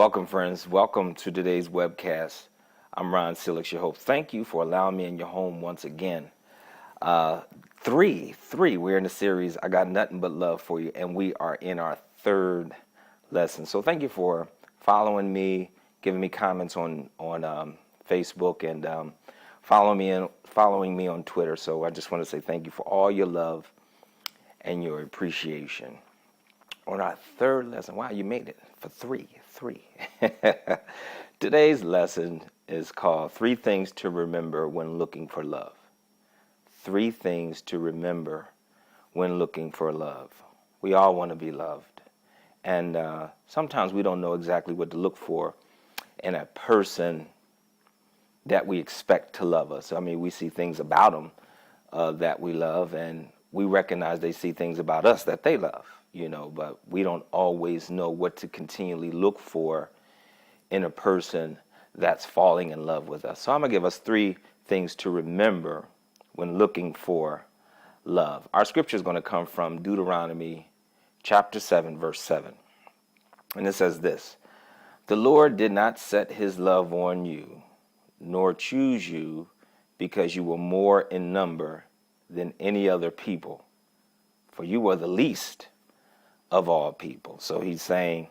Welcome, friends. Welcome to today's webcast. I'm Ron Silix, your host. Thank you for allowing me in your home once again. Three. We're in the series, I Got Nothing But Love for You, and we are in our third lesson. So thank you for following me, giving me comments on Facebook, and following me on Twitter. So I just want to say thank you for all your love and your appreciation. On our third lesson, wow, you made it for three. Today's lesson is called Three Things to Remember When Looking for Love. Three things to remember when looking for love. We all want to be loved. And sometimes we don't know exactly what to look for in a person that we expect to love us. I mean, we see things about them that we love, and we recognize they see things about us that they love, but we don't always know what to continually look for in a person that's falling in love with us. So I'm going to give us three things to remember when looking for love. Our scripture is going to come from Deuteronomy chapter 7, verse 7. And it says this: "The Lord did not set his love on you, nor choose you because you were more in number than any other people, for you were the least of all people." So he's saying,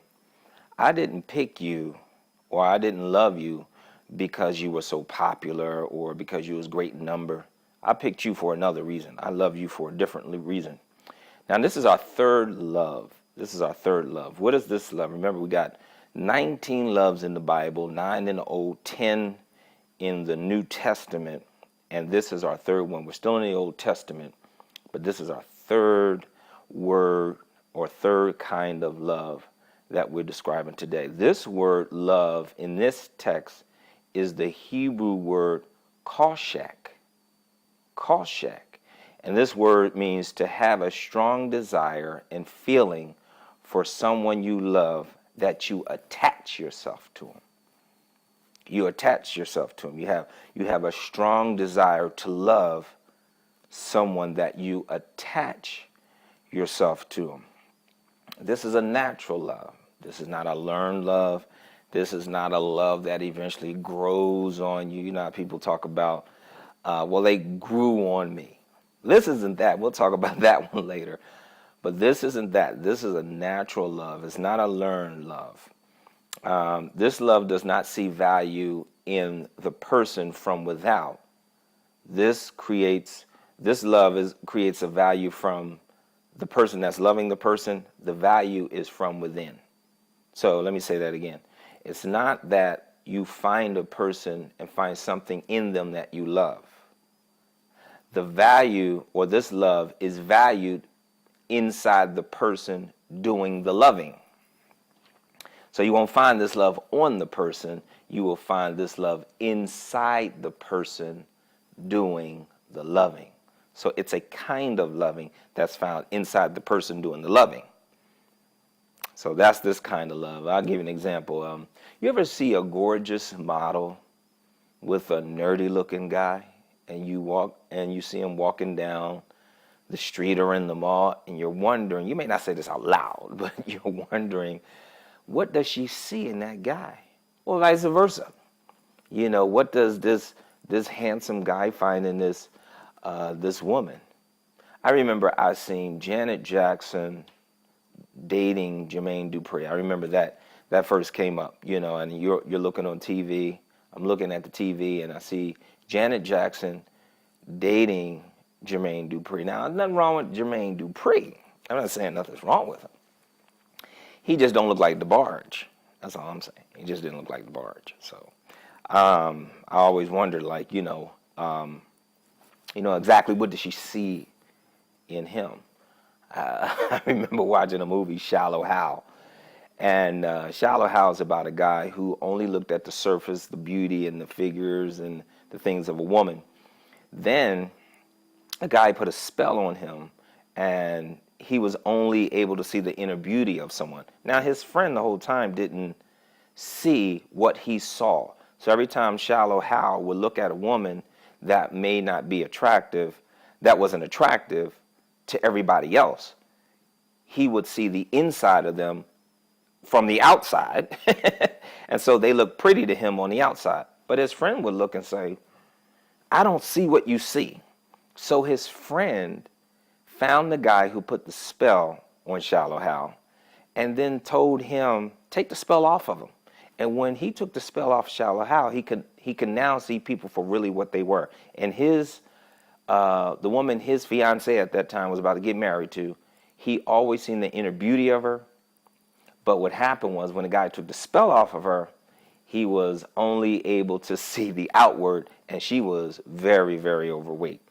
I didn't pick you, or I didn't love you because you were so popular or because you was great in number. I picked you for another reason. I love you for a different reason. Now, this is our third love. What is this love? Remember, we got 19 loves in the Bible, 9 in the Old, 10 in the New Testament, and this is our third one. We're still in the Old Testament, but this is our third word or third kind of love that we're describing today. This word love in this text is the Hebrew word koshak. And this word means to have a strong desire and feeling for someone you love that you attach yourself to them. You attach yourself to them. You have a strong desire to love someone that you attach yourself to them. This is a natural love. This is not a learned love. This is not a love that eventually grows on you. You know how people talk about, they grew on me. This isn't that. We'll talk about that one later. But this isn't that. This is a natural love. It's not a learned love. This love does not see value in the person from without. This creates a value from the person that's loving the person. The value is from within. So let me say that again. It's not that you find a person and find something in them that you love. The value, or this love, is valued inside the person doing the loving. So you won't find this love on the person. You will find this love inside the person doing the loving. So it's a kind of loving that's found inside the person doing the loving. So that's this kind of love. I'll give you an example. You ever see a gorgeous model with a nerdy looking guy, and you see him walking down the street or in the mall, and you're wondering, you may not say this out loud, but you're wondering, what does she see in that guy? Or vice versa. What does this handsome guy find in this woman? I remember I seen Janet Jackson dating Jermaine Dupri. I remember that first came up, and you're looking on TV. I'm looking at the TV, and I see Janet Jackson dating Jermaine Dupri. Now, there's nothing wrong with Jermaine Dupri. I'm not saying nothing's wrong with him. He just don't look like DeBarge. That's all I'm saying. He just didn't look like DeBarge. So I always wondered, exactly what did she see in him? I remember watching a movie, Shallow Hal. And Shallow Hal is about a guy who only looked at the surface, the beauty and the figures and the things of a woman. Then a guy put a spell on him, and he was only able to see the inner beauty of someone. Now, his friend the whole time didn't see what he saw. So every time Shallow Hal would look at a woman that may not be attractive, that wasn't attractive to everybody else, he would see the inside of them from the outside And so they look pretty to him on the outside. But his friend would look and say, I don't see what you see. So his friend found the guy who put the spell on Shallow Hal and then told him, take the spell off of him. And when he took the spell off Shallow Hal, he could now see people for really what they were. And the woman his fiance at that time was about to get married to, he always seen the inner beauty of her. But what happened was when the guy took the spell off of her, he was only able to see the outward, and she was very, very overweight.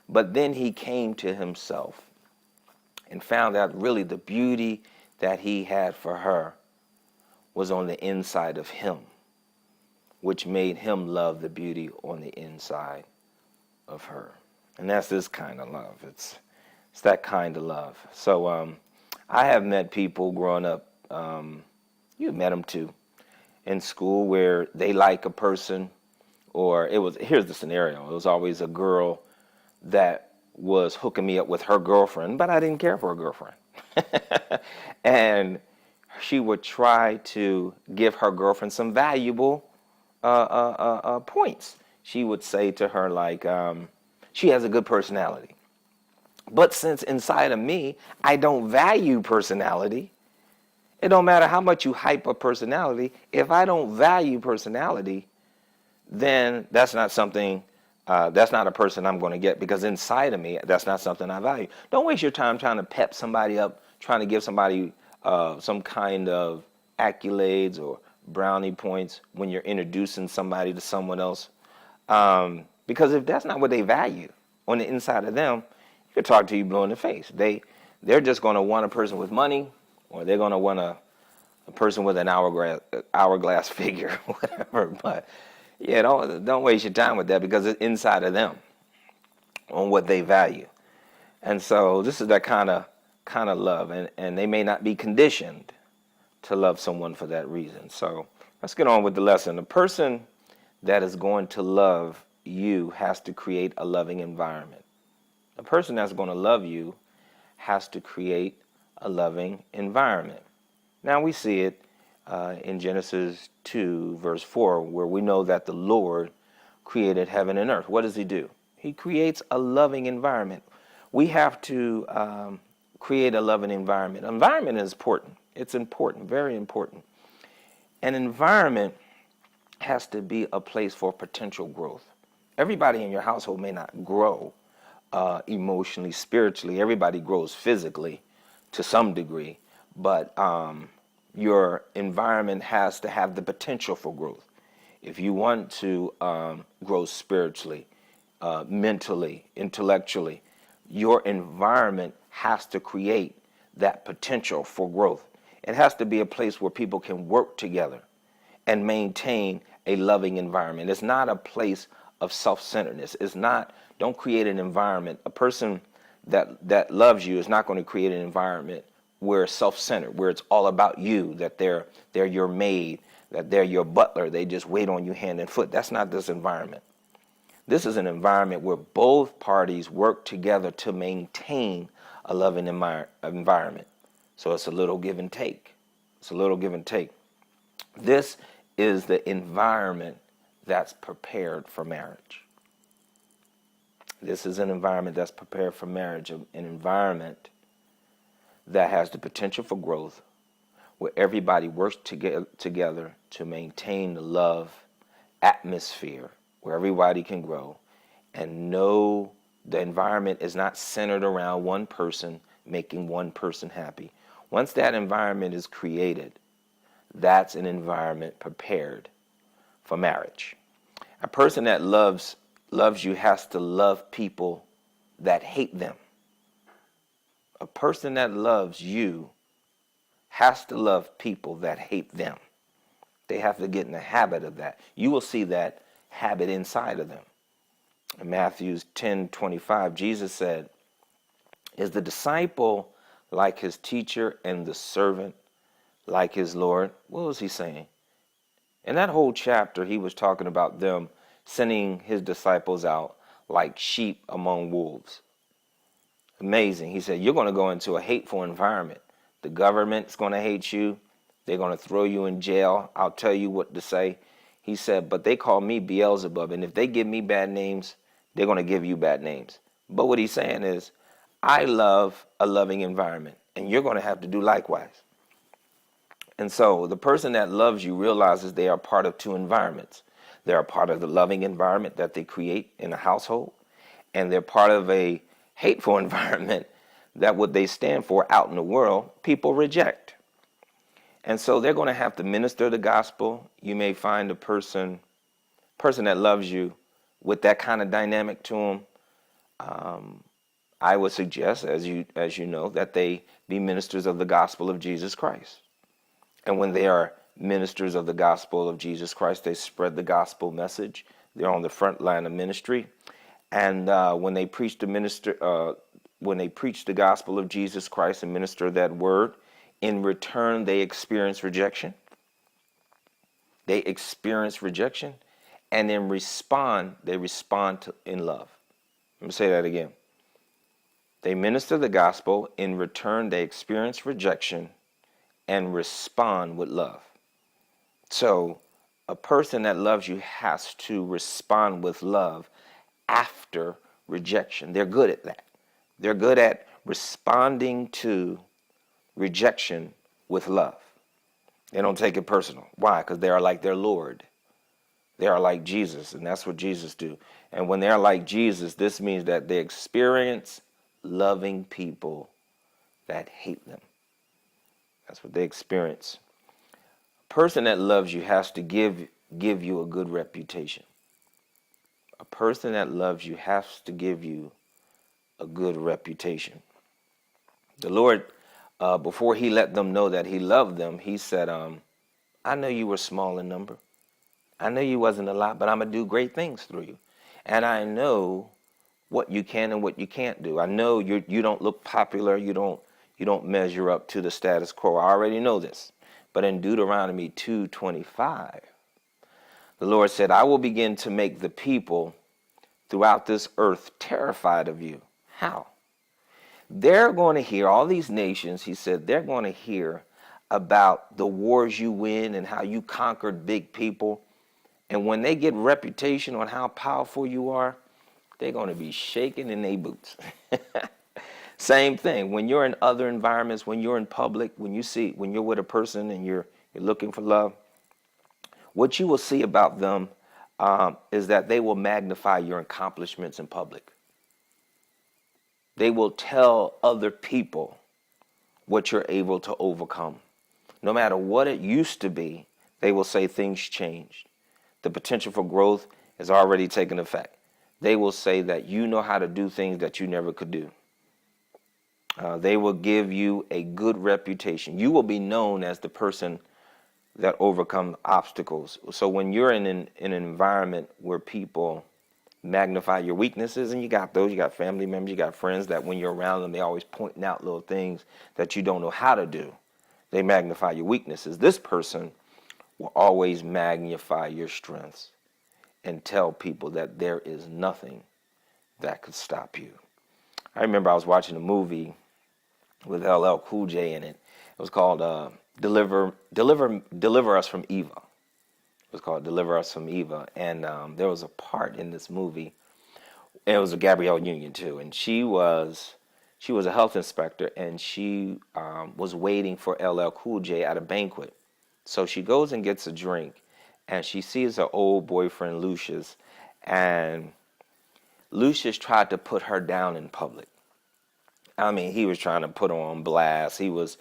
But then he came to himself and found out really the beauty that he had for her was on the inside of him, which made him love the beauty on the inside of her. And that's this kind of love. It's that kind of love. So I have met people growing up, you've met them too, in school where they like a person, or here's the scenario. It was always a girl that was hooking me up with her girlfriend, but I didn't care for her girlfriend. And she would try to give her girlfriend some valuable points. She would say to her, like, she has a good personality. But since inside of me, I don't value personality, it don't matter how much you hype a personality. If I don't value personality, then that's not something, that's not a person I'm going to get, because inside of me, that's not something I value. Don't waste your time trying to pep somebody up, trying to give somebody some kind of accolades or brownie points when you're introducing somebody to someone else. Because if that's not what they value on the inside of them, you could talk to you blue in the face. They're just going to want a person with money, or they're going to want a person with an hourglass figure, whatever. But yeah, don't waste your time with that, because it's inside of them on what they value. And so this is that kind of love, and they may not be conditioned to love someone for that reason. So let's get on with the lesson. The person that is going to love you has to create a loving environment. The person that's going to love you has to create a loving environment. Now we see it in Genesis 2, verse 4, where we know that the Lord created heaven and earth. What does he do? He creates a loving environment. We have to create a loving environment. Environment is important. It's important, very important. An environment has to be a place for potential growth. Everybody in your household may not grow emotionally, spiritually. Everybody grows physically to some degree, but your environment has to have the potential for growth. If you want to grow spiritually, mentally, intellectually, your environment has to create that potential for growth. It has to be a place where people can work together and maintain a loving environment. It's not a place of self-centeredness. Don't create an environment. A person that loves you is not going to create an environment where it's self-centered, where it's all about you, that they're your maid, that they're your butler, they just wait on you hand and foot. That's not this environment. This is an environment where both parties work together to maintain a loving environment. So it's a little give and take. It's a little give and take. This is the environment that's prepared for marriage. This is an environment that's prepared for marriage, an environment that has the potential for growth, where everybody works together to maintain the love atmosphere, where everybody can grow, and know the environment is not centered around one person making one person happy. Once that environment is created, that's an environment prepared for marriage. A person that loves you has to love people that hate them. A person that loves you has to love people that hate them. They have to get in the habit of that. You will see that habit inside of them. In Matthew 10:25, Jesus said, "Is the disciple like his teacher and the servant like his Lord?" What was he saying? In that whole chapter, he was talking about them sending his disciples out like sheep among wolves. Amazing. He said, you're going to go into a hateful environment. The government's going to hate you. They're going to throw you in jail. I'll tell you what to say. He said, but they call me Beelzebub. And if they give me bad names, they're going to give you bad names. But what he's saying is, I love a loving environment, and you're going to have to do likewise. And so the person that loves you realizes they are part of two environments. They're a part of the loving environment that they create in a household, and they're part of a hateful environment that what they stand for out in the world, people reject. And so they're going to have to minister the gospel. You may find a person that loves you with that kind of dynamic to them. I would suggest, as you know, that they be ministers of the gospel of Jesus Christ. And when they are ministers of the gospel of Jesus Christ, they spread the gospel message. They're on the front line of ministry. And when they preach the gospel of Jesus Christ and minister that word, in return they experience rejection. They experience rejection, and then they respond in love. Let me say that again. They minister the gospel. In return, they experience rejection and respond with love. So a person that loves you has to respond with love after rejection. They're good at that. They're good at responding to rejection with love. They don't take it personal. Why? Because they are like their Lord. They are like Jesus, and that's what Jesus do. And when they're like Jesus, this means that they experience loving people that hate them. That's what they experience. A person that loves you has to give you a good reputation. A person that loves you has to give you a good reputation. The Lord, before he let them know that he loved them, he said, I know you were small in number. I know you wasn't a lot, but I'm going to do great things through you. And I know what you can and what you can't do. I know you don't look popular. You don't measure up to the status quo. I already know this. But in Deuteronomy 2:25, the Lord said, I will begin to make the people throughout this earth terrified of you. How? They're going to hear, all these nations, he said, they're going to hear about the wars you win and how you conquered big people. And when they get reputation on how powerful you are, they're going to be shaking in their boots. Same thing. When you're in other environments, when you're in public, when you're with a person and you're looking for love, what you will see about them is that they will magnify your accomplishments in public. They will tell other people what you're able to overcome. No matter what it used to be, they will say things changed. The potential for growth has already taken effect. They will say that you know how to do things that you never could do. They will give you a good reputation. You will be known as the person that overcomes obstacles. So when you're in an environment where people magnify your weaknesses, and you got family members, you got friends that when you're around them, they always pointing out little things that you don't know how to do. They magnify your weaknesses. This person will always magnify your strengths and tell people that there is nothing that could stop you. I remember I was watching a movie with LL Cool J in it. It was called Deliver Us from Eva. It was called Deliver Us from Eva. And there was a part in this movie, and it was a Gabrielle Union too, and she was a health inspector, and she was waiting for LL Cool J at a banquet. So she goes and gets a drink, and she sees her old boyfriend Lucius, and Lucius tried to put her down in public. I mean, he was trying to put her on blast. He was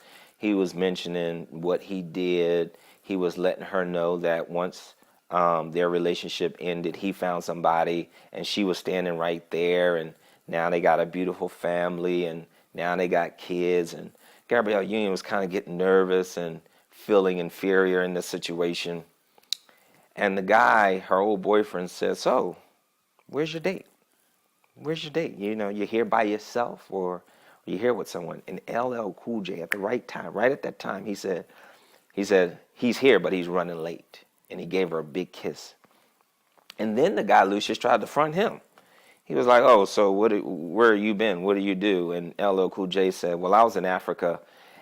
mentioning what he did. He was letting her know that once their relationship ended, he found somebody, and she was standing right there, and now they got a beautiful family, and now they got kids. And Gabrielle Union was kind of getting nervous and feeling inferior in this situation. And the guy, her old boyfriend, said, so, where's your date? Where's your date? You know, you're here by yourself, or you're here with someone? And LL Cool J, at the right time, right at that time, he said, he's here, but he's running late. And he gave her a big kiss. And then the guy, Lucius, tried to front him. He was like, oh, so where you been? What do you do? And LL Cool J said, well, I was in Africa,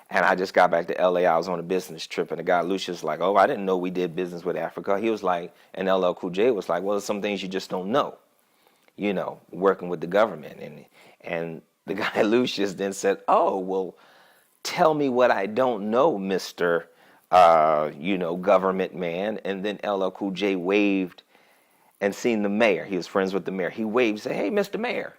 And I just got back to LA. I was on a business trip, and the guy Lucius was like, "Oh, I didn't know we did business with Africa." He was like, and LL Cool J was like, "Well, there's some things you just don't know, working with the government." And the guy Lucius then said, "Oh, well, tell me what I don't know, Mister, government man." And then LL Cool J waved and seen the mayor. He was friends with the mayor. He waved, said, "Hey, Mr. Mayor."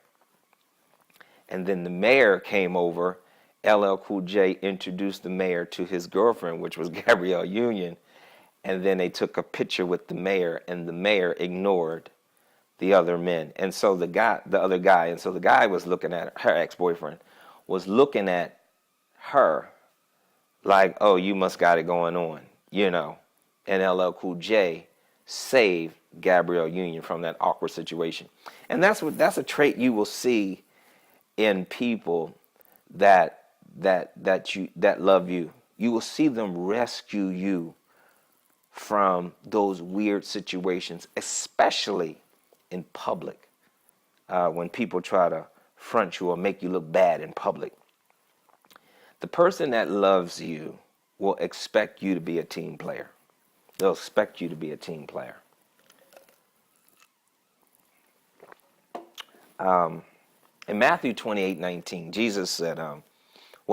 And then the mayor came over. LL Cool J introduced the mayor to his girlfriend, which was Gabrielle Union. And then they took a picture with the mayor, and the mayor ignored the other men. And so the other guy, and so the guy was looking at her ex-boyfriend, was looking at her like, "Oh, you must got it going on, And LL Cool J saved Gabrielle Union from that awkward situation. And that's a trait you will see in people that love you. You will see them rescue you from those weird situations, especially in public, when people try to front you or make you look bad in public. The person that loves you will expect you to be a team player. They'll expect you to be a team player. In Matthew 28:19, Jesus said,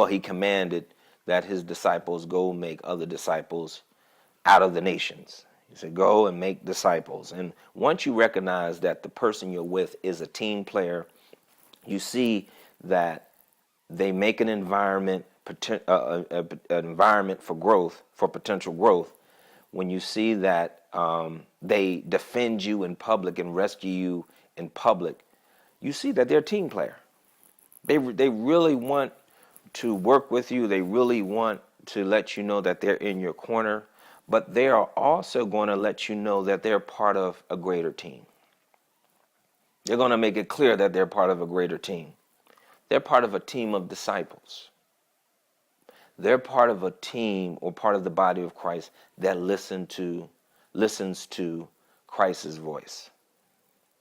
he commanded that his disciples go make other disciples out of the nations. He said, go and make disciples. And once you recognize that the person you're with is a team player, you see that they make an environment, an environment for growth, for potential growth. When you see that they defend you in public and rescue you in public, you see that they're a team player. They really want to work with you. They really want to let you know that they're in your corner, but they are also going to let you know that they're part of a greater team. They're going to make it clear that they're part of a greater team. They're part of a team of disciples. They're part of a team or part of the body of Christ that listens to Christ's voice.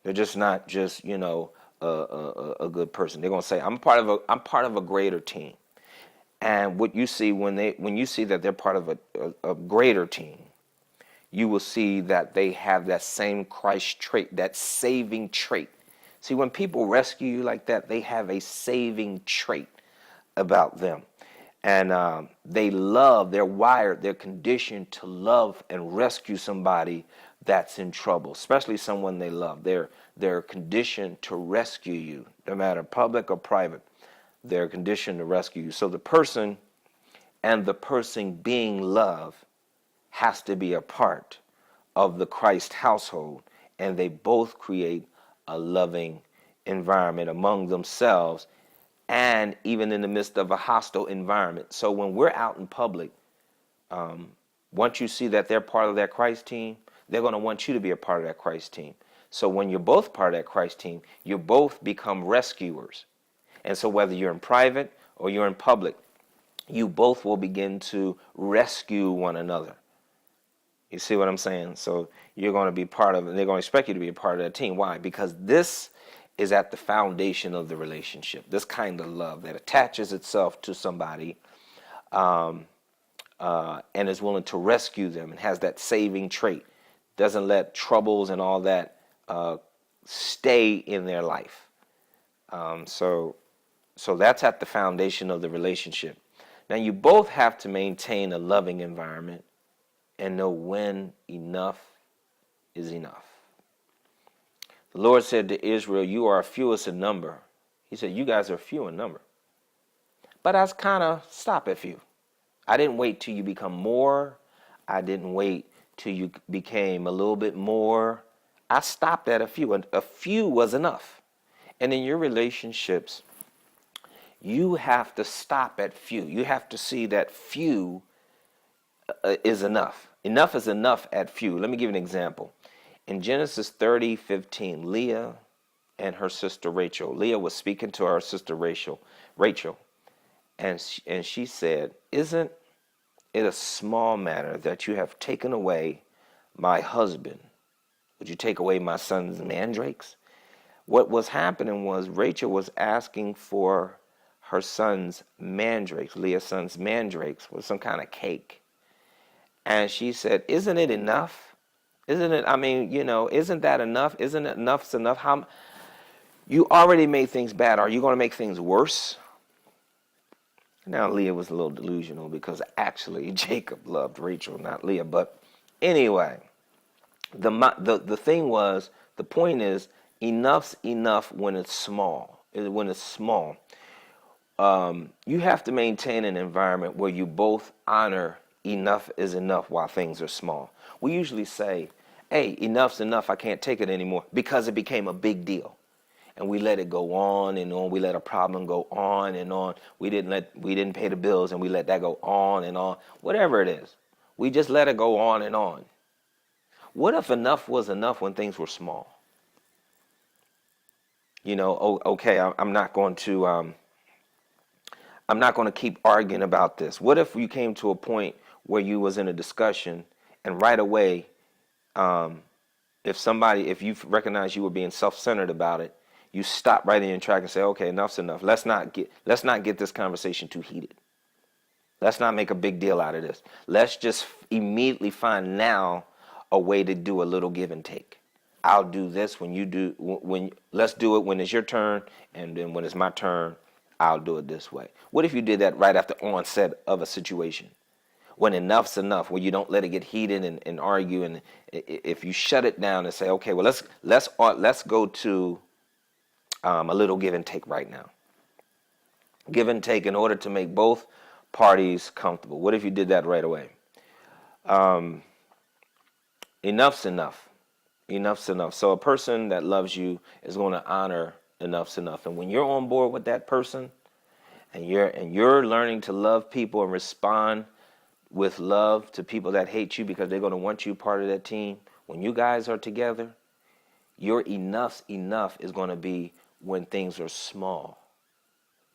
They're just not just, a good person. They're going to say, I'm part of a greater team. And what you see when you see that they're part of a greater team, you will see that they have that same Christ trait, that saving trait. See, when people rescue you like that, they have a saving trait about them. And they're wired, they're conditioned to love and rescue somebody that's in trouble, especially someone they love. They're conditioned to rescue you, no matter public or private. They're conditioned to rescue you. So the person and the person being loved has to be a part of the Christ household, and they both create a loving environment among themselves and even in the midst of a hostile environment. So when we're out in public, once you see that they're part of that Christ team, they're going to want you to be a part of that Christ team. So when you're both part of that Christ team, you both become rescuers. And so whether you're in private or you're in public, you both will begin to rescue one another. You see what I'm saying? So you're going to be part of it. They're going to expect you to be a part of that team. Why? Because this is at the foundation of the relationship. This kind of love that attaches itself to somebody and is willing to rescue them and has that saving trait. Doesn't let troubles and all that stay in their life. So that's at the foundation of the relationship. Now you both have to maintain a loving environment and know when enough is enough. The Lord said to Israel, you are fewest in number. He said, you guys are few in number. But I kind of stop at few. I didn't wait till you become more. I didn't wait till you became a little bit more. I stopped at a few. A few was enough. And in your relationships, you have to stop at few. You have to see that few is enough. Enough is enough at few. Let me give you an example. In Genesis 30:15, Leah and her sister Rachel. Leah was speaking to her sister Rachel, and she said, "Isn't it a small matter that you have taken away my husband? Would you take away my son's mandrakes?" What was happening was Rachel was asking for her son's mandrakes, Leah's son's mandrakes, was some kind of cake. And she said, "Isn't it enough? Isn't it, I mean, isn't that enough? Isn't it enough's enough? How you already made things bad. Are you going to make things worse?" Now, Leah was a little delusional because actually Jacob loved Rachel, not Leah. But anyway, the thing was, the point is, enough's enough when it's small. When it's small, you have to maintain an environment where you both honor enough is enough while things are small. We usually say, "Hey, enough's enough. I can't take it anymore," because it became a big deal. And we let it go on and on. We let a problem go on and on. We didn't pay the bills, and we let that go on and on. Whatever it is, we just let it go on and on. What if enough was enough when things were small? Okay, I'm not going to keep arguing about this. What if you came to a point where you was in a discussion, and right away, if you recognize you were being self-centered about it, you stop right in your track and say, "Okay, enough's enough. Let's not get this conversation too heated. Let's not make a big deal out of this. Let's just immediately find now a way to do a little give and take. I'll do this when you do let's do it when it's your turn, and then when it's my turn, I'll do it this way." What if you did that right after onset of a situation? When enough's enough, when you don't let it get heated and argue, and if you shut it down and say, "Okay, well, let's go to a little give and take right now." Give and take in order to make both parties comfortable. What if you did that right away? Enough's enough. Enough's enough. So a person that loves you is going to honor enough's enough. And when you're on board with that person, and you're learning to love people and respond with love to people that hate you because they're going to want you part of that team, when you guys are together, your enough is going to be when things are small,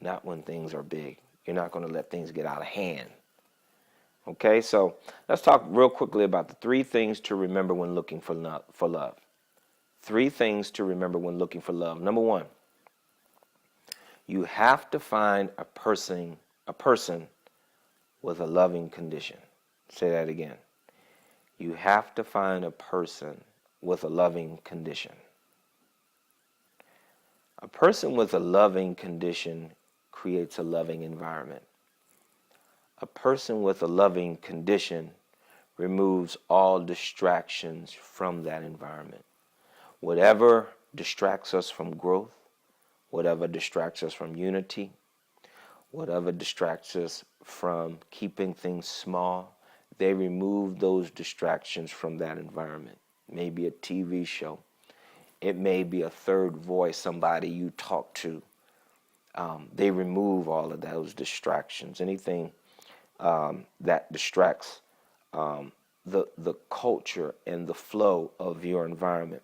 not when things are big. You're not going to let things get out of hand. Okay, so let's talk real quickly about the 3 things to remember when looking for love. 3 things to remember when looking for love. Number 1, you have to find a person with a loving condition. Say that again. You have to find a person with a loving condition. A person with a loving condition creates a loving environment. A person with a loving condition removes all distractions from that environment. Whatever distracts us from growth, whatever distracts us from unity, whatever distracts us from keeping things small, they remove those distractions from that environment. Maybe a TV show. It may be a third voice, somebody you talk to. They remove all of those distractions. Anything that distracts the culture and the flow of your environment.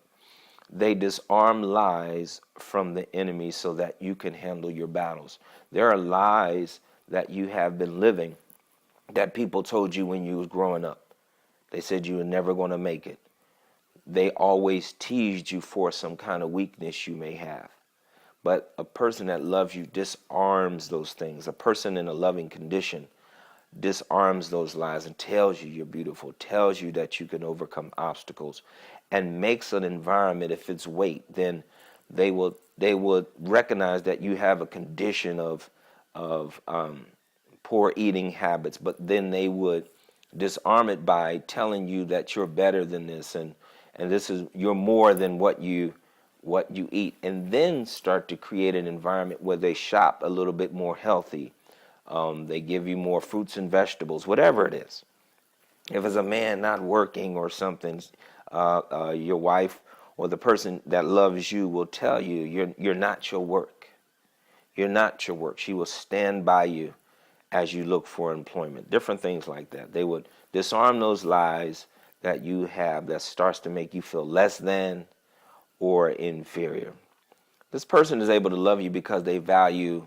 They disarm lies from the enemy so that you can handle your battles. There are lies that you have been living that people told you when you was growing up. They said you were never going to make it. They always teased you for some kind of weakness you may have. But a person that loves you disarms those things. A person in a loving condition disarms those lies and tells you you're beautiful, tells you that you can overcome obstacles, and makes an environment. If it's weight, then they would recognize that you have a condition of poor eating habits, but then they would disarm it by telling you that you're better than this, and you're more than what you eat, and then start to create an environment where they shop a little bit more healthy. They give you more fruits and vegetables, whatever it is. If it's a man not working or something, your wife or the person that loves you will tell you you're not your work. You're not your work. She will stand by you as you look for employment. Different things like that. They would disarm those lies that you have that starts to make you feel less than or inferior. This person is able to love you because they value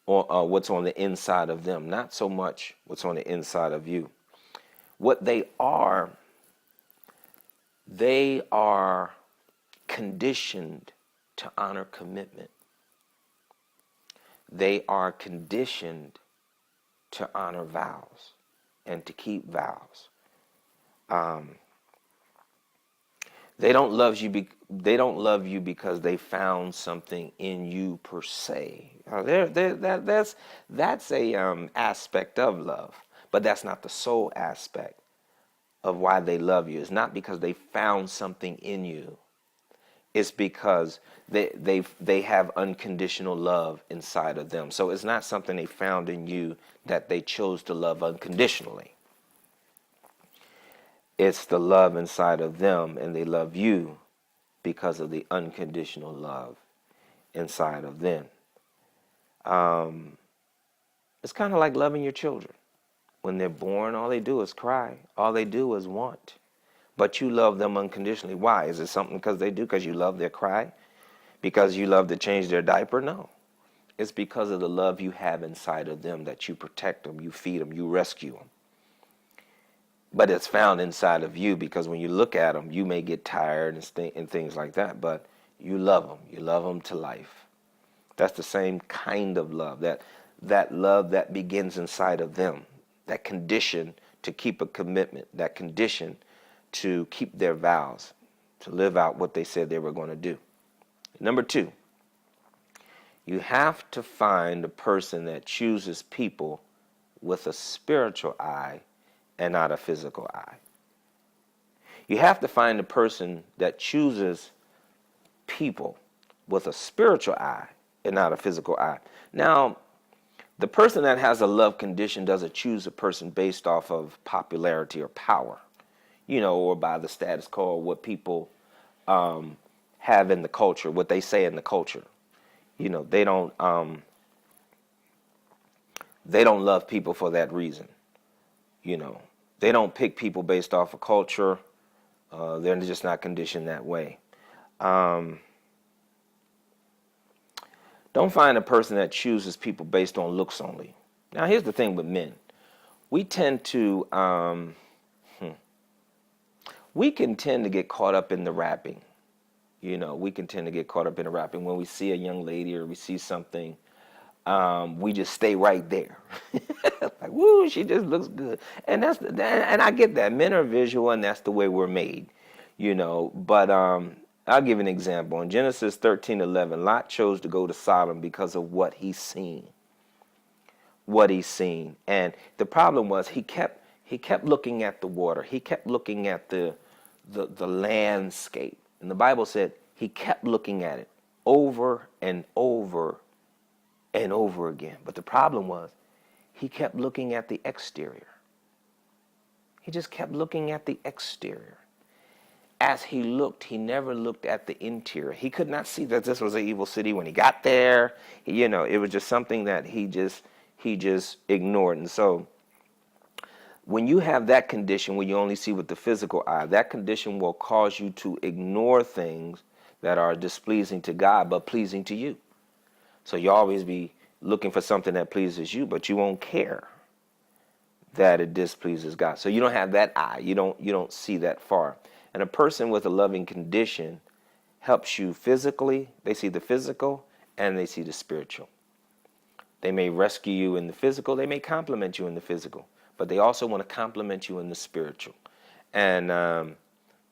what's on the inside of them, not so much what's on the inside of you. What they are conditioned to honor commitment. they are conditioned to honor vows and to keep vows. They don't love you. They don't love you because they found something in you per se. That's a aspect of love, but that's not the sole aspect of why they love you. It's not because they found something in you. It's because they have unconditional love inside of them. So it's not something they found in you that they chose to love unconditionally. It's the love inside of them, and they love you because of the unconditional love inside of them. It's kind of like loving your children. When they're born, all they do is cry. All they do is want. But you love them unconditionally. Why? Is it something because they do? Because you love their cry? Because you love to change their diaper? No. It's because of the love you have inside of them that you protect them, you feed them, you rescue them. But it's found inside of you because when you look at them, you may get tired and things like that, but you love them. You love them to life. That's the same kind of love, that love that begins inside of them, that condition to keep a commitment, that condition to keep their vows, to live out what they said they were going to do. Number 2, you have to find a person that chooses people with a spiritual eye and not a physical eye. You have to find a person that chooses people with a spiritual eye and not a physical eye. Now, the person that has a love condition doesn't choose a person based off of popularity or power, or by the status quo, what people have in the culture, what they say in the culture. They don't love people for that reason. They don't pick people based off of culture. They're just not conditioned that way. Don't find a person that chooses people based on looks only. Now, here's the thing with men. We tend to, we can tend to get caught up in the wrapping. We can tend to get caught up in the wrapping. When we see a young lady or we see something, we just stay right there. Like, woo, she just looks good. And and I get that. Men are visual, and that's the way we're made, But I'll give an example. In Genesis 13:11, Lot chose to go to Sodom because of what he's seen. And the problem was he kept looking at the water. He kept looking at the landscape. And the Bible said he kept looking at it over and over and over again. But the problem was he kept looking at the exterior. He just kept looking at the exterior. As he looked, he never looked at the interior. He could not see that this was an evil city when he got there. It was just something that he just ignored. And so when you have that condition, when you only see with the physical eye, that condition will cause you to ignore things that are displeasing to God but pleasing to you. So you always be looking for something that pleases you, but you won't care that it displeases God. So you don't have that eye. You don't see that far. And a person with a loving condition helps you physically. They see the physical and they see the spiritual. They may rescue you in the physical. They may compliment you in the physical. But they also want to compliment you in the spiritual. And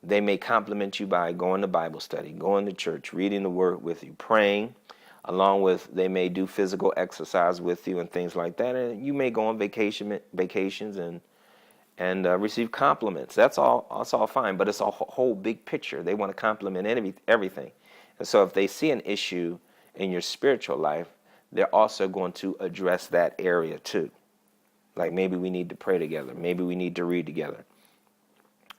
they may compliment you by going to Bible study, going to church, reading the word with you, praying. Along with, they may do physical exercise with you and things like that. And you may go on vacations and receive compliments. That's all fine, but it's a whole big picture. They want to compliment everything. And so if they see an issue in your spiritual life, they're also going to address that area too. Like maybe we need to pray together. Maybe we need to read together.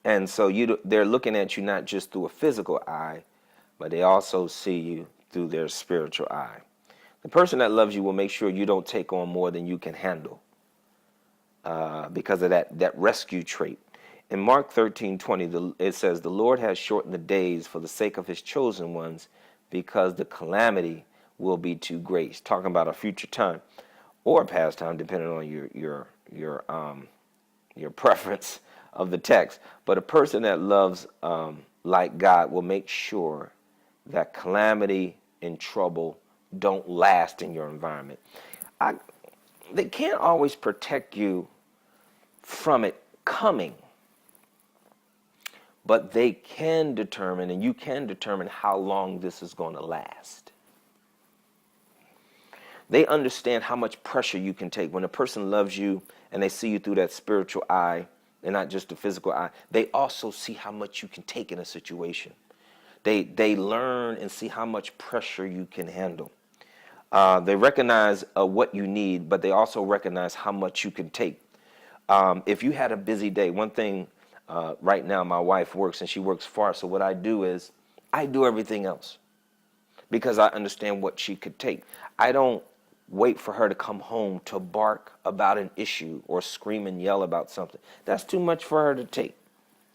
And so they're looking at you not just through a physical eye, but they also see you through their spiritual eye. The person that loves you will make sure you don't take on more than you can handle. Because of that rescue trait. In Mark 13:20, it says, "The Lord has shortened the days for the sake of his chosen ones, because the calamity will be too great." He's talking about a future time or a past time, depending on your preference of the text. But a person that loves like God will make sure that calamity and trouble don't last in your environment. I, they can't always protect you from it coming, but they can determine, and you can determine how long this is going to last. They understand how much pressure you can take. When a person loves you and they see you through that spiritual eye and not just the physical eye, they also see how much you can take in a situation. They learn and see how much pressure you can handle. They recognize what you need, but they also recognize how much you can take. If you had a busy day, one thing right now, my wife works and she works far. So what I do is I do everything else because I understand what she could take. I don't wait for her to come home to bark about an issue or scream and yell about something. That's too much for her to take.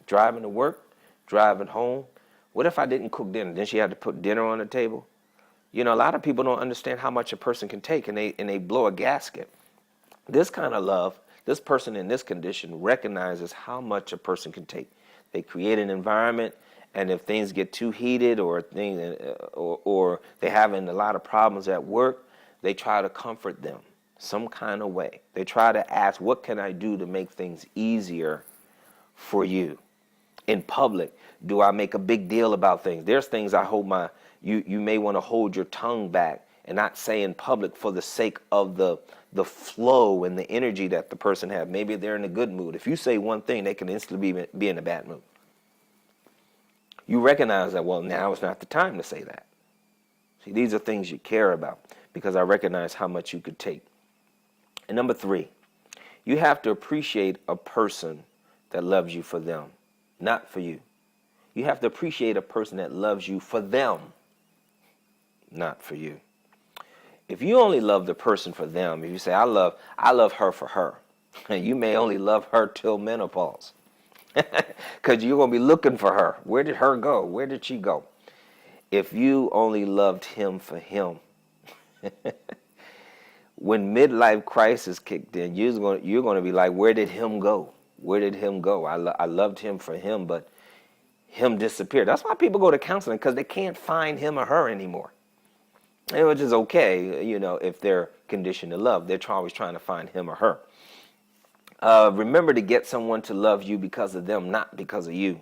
Driving to work, driving home. What if I didn't cook dinner? Then she had to put dinner on the table. You know, a lot of people don't understand how much a person can take, and they blow a gasket. This kind of love, this person in this condition recognizes how much a person can take. They create an environment, and if things get too heated or they're having a lot of problems at work, they try to comfort them some kind of way. They try to ask, what can I do to make things easier for you? In public, do I make a big deal about things? There's things I hold you may want to hold your tongue back and not say in public for the sake of the flow and the energy that the person has. Maybe they're in a good mood. If you say one thing, they can instantly be in a bad mood. You recognize that, well, now is not the time to say that. See, these are things you care about because I recognize how much you could take. And number 3, you have to appreciate a person that loves you for them, not for you. You have to appreciate a person that loves you for them, not for you. If you only love the person for them, if you say, I love her for her, you may only love her till menopause because you're going to be looking for her. Where did her go? Where did she go? If you only loved him for him, when midlife crisis kicked in, you're going to be like, where did him go? Where did him go? I loved him for him, but him disappeared. That's why people go to counseling, because they can't find him or her anymore. And which is okay, you know, if they're conditioned to love. They're always trying to find him or her. Remember to get someone to love you because of them, not because of you.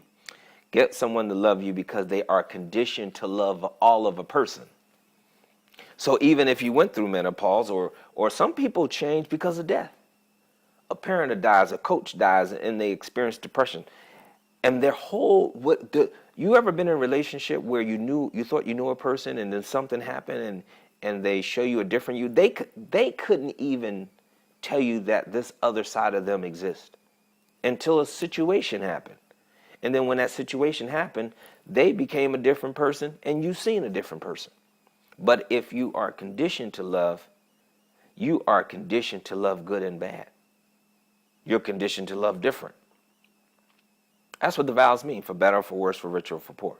Get someone to love you because they are conditioned to love all of a person. So even if you went through menopause, or some people change because of death. A parent dies, a coach dies, and they experience depression. And their whole, you ever been in a relationship where you thought you knew a person and then something happened and they show you a different you? They couldn't even tell you that this other side of them exists until a situation happened. And then when that situation happened, they became a different person and you've seen a different person. But if you are conditioned to love, you are conditioned to love good and bad. You're conditioned to love different. That's what the vows mean, for better, for worse, for richer, or for poor.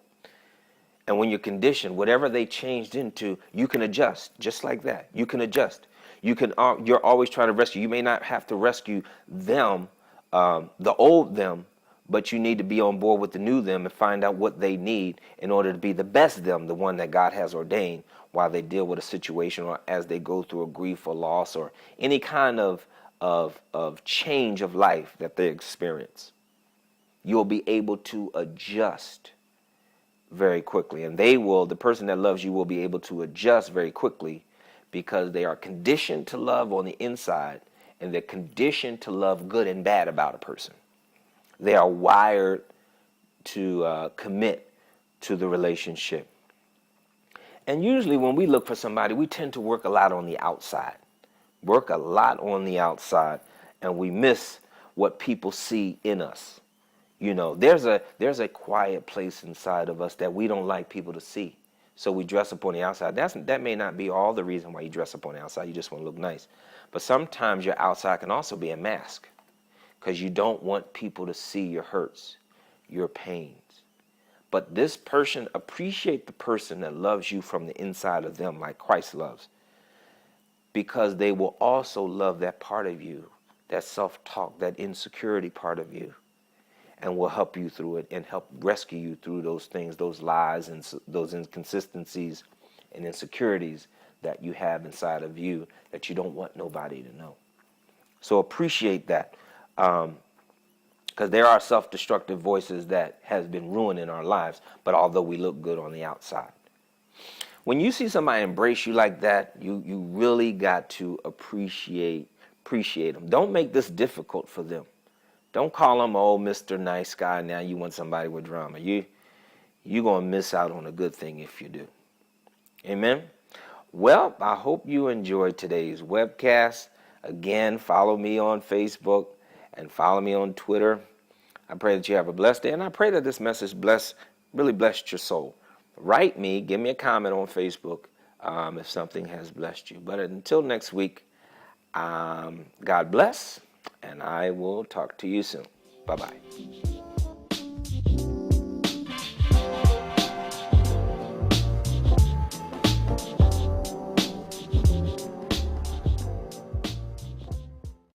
And when you're conditioned, whatever they changed into, you can adjust, just like that. You can adjust. You're always trying to rescue. You may not have to rescue them, the old them, but you need to be on board with the new them and find out what they need in order to be the best them, the one that God has ordained, while they deal with a situation or as they go through a grief or loss or any kind of change of life that they experience. You'll be able to adjust very quickly. And the person that loves you will be able to adjust very quickly because they are conditioned to love on the inside and they're conditioned to love good and bad about a person. They are wired to commit to the relationship. And usually when we look for somebody, we tend to work a lot on the outside. And we miss what people see in us. You know, there's a quiet place inside of us that we don't like people to see. So we dress up on the outside. That may not be all the reason why you dress up on the outside. You just want to look nice. But sometimes your outside can also be a mask because you don't want people to see your hurts, your pains. But this person, appreciate the person that loves you from the inside of them like Christ loves, because they will also love that part of you, that self-talk, that insecurity part of you, and will help you through it and help rescue you through those things, those lies and those inconsistencies and insecurities that you have inside of you that you don't want nobody to know. So appreciate that, because there are self-destructive voices that has been ruining our lives, but although we look good on the outside. When you see somebody embrace you like that, you really got to appreciate them. Don't make this difficult for them. Don't call them, oh, Mr. Nice Guy, now you want somebody with drama. You're going to miss out on a good thing if you do. Amen? Well, I hope you enjoyed today's webcast. Again, follow me on Facebook and follow me on Twitter. I pray that you have a blessed day, and I pray that this message really blessed your soul. Write me, give me a comment on Facebook if something has blessed you. But until next week, God bless, and I will talk to you soon. Bye-bye.